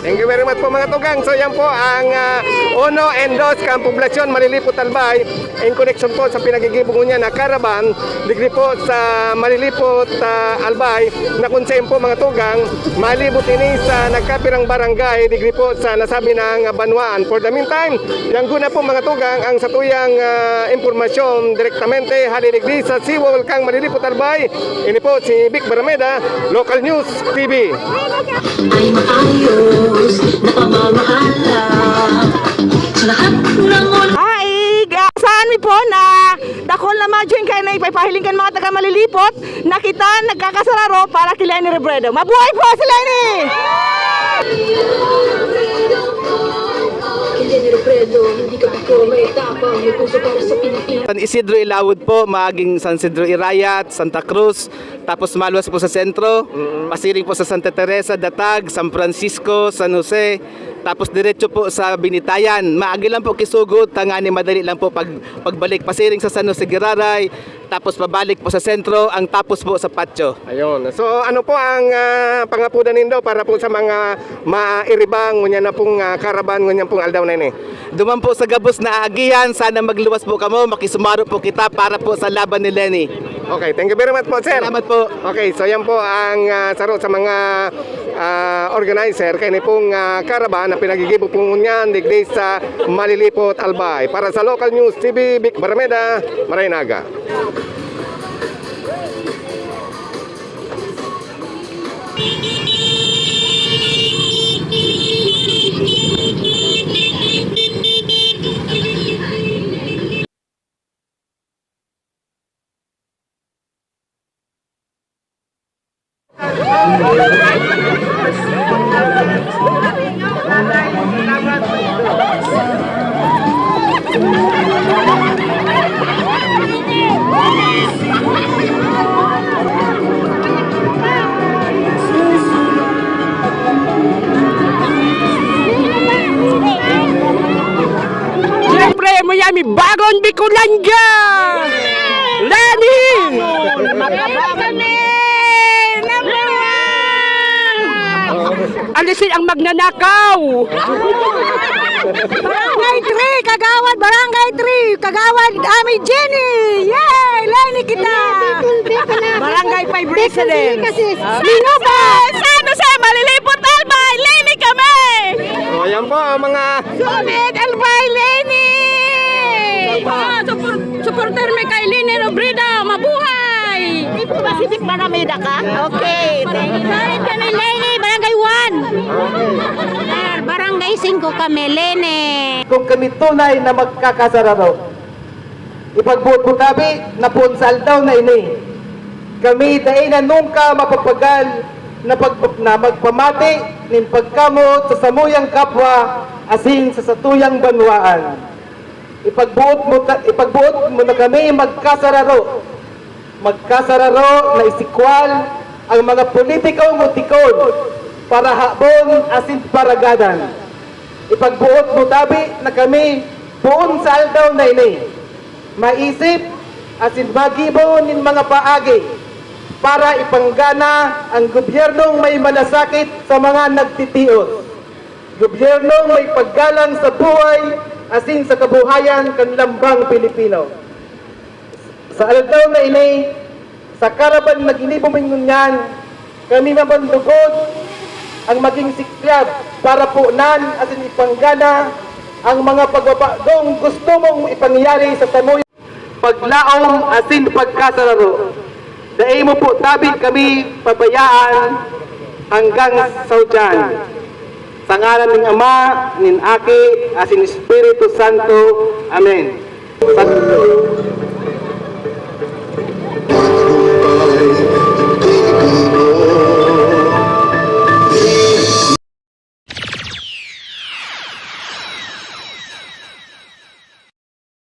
Thank you very much po mga tugang. So yan po ang Uno and Dos kang poblasyon Malilipot Albay in connection po sa pinagigibong niya na caravan digri po sa Malilipot Albay na konsem po mga tugang malibot ini sa nagkapirang barangay digri po sa nasabi ng Banwaan. For the meantime, yang guna po mga tugang ang satuyang impormasyon direktamente haliligdi sa Siwol kang Malilipot Albay. Ini po si Vic Barameda, Local News TV. Ay maayos na pamamahala sa lahat ng saan mi po na dakol na ma-join kayo na ipapahiling kan mga taga Malilipot na kita nagkakasararo para kay Leni Robredo. Mabuhay po si Leni! hindi ka pa may tapang, may puso para sa Pilipinas. San Isidro Ilawod po, maging San Isidro Irayat, Santa Cruz, tapos maluwas po sa sentro, pasiring po sa Santa Teresa, Datag, San Francisco, San Jose, tapos diretso po sa Binitayan. Maagi lang po kisugot, tangani madali lang po pagbalik, pasiring sa San Jose Giraray, tapos pabalik po sa sentro, ang tapos po sa Patio. Ayun. So ano po ang pangapunan nindo para po sa mga mairibang ngunyan na pong caravan ngunyan pong aldaw na ini? Duman po sa gabos na agihan, sana magluwas po kamo, makisumaro po kita para po sa laban ni Leni. Okay, thank you very much po, sir. Salamat po. Okay, so yan po ang saro sa mga organizer kay ni pong caravan na pinagigibo po niyan digdi sa Malilipot Albay. Para sa Local News TV, Vic Barameda, Maraynaga. Siyempre, Miami Bagong Bicolanja! Leni! Alisin ang magnanakaw! Barangay 3, Kagawad, Barangay 3, Kagawad, Ami Jenny! Yay! Leni kita! Barangay 5 President! Sino ba? Sana sa Malilipot Albay! Leni kami! O yan po ang mga Sulit Albay Leni! Supporter may kay Leni Robredo! Mabuhay! Hindi po ba si Vic Barameda ka? Okay, thank you. Sulit kami Leni, Barangay 1! Barangay 5 kami, Leni! Kung kami tunay na magkakasararo, ipagbuot ko kami na punsal daw na ini. Kami dahil na nungka mapapagal na magpamati nin pagkamot sa samuyang kapwa asin sa satuyang banwaan. Ipagbuot mo na kami magkasararo na isikwal ang mga politikaw mutikod para habon asin paragadan. Ipagbuot mo tabi na kami buon sa aldaw na ini. Maisip asin magibo nin mga paagi para ipanggana ang gobyernong may malasakit sa mga nagtitios. Gobyernong may paggalang sa buhay asin sa kabuhayan kanlambang Pilipino. Sa aldaw na ini, sa karaban na ginibumingon yan, kami mabandugod ang maging siklab para punan asin ipanggana ang mga pagbabagong gusto mong ipangyari sa tamoy paglaong asin pagkasararo. Dahil mo po tabig kami pabayaan hanggang sa tiyan. Sa ngalan ng Ama, ng Aki, asin Espiritu Santo. Amen.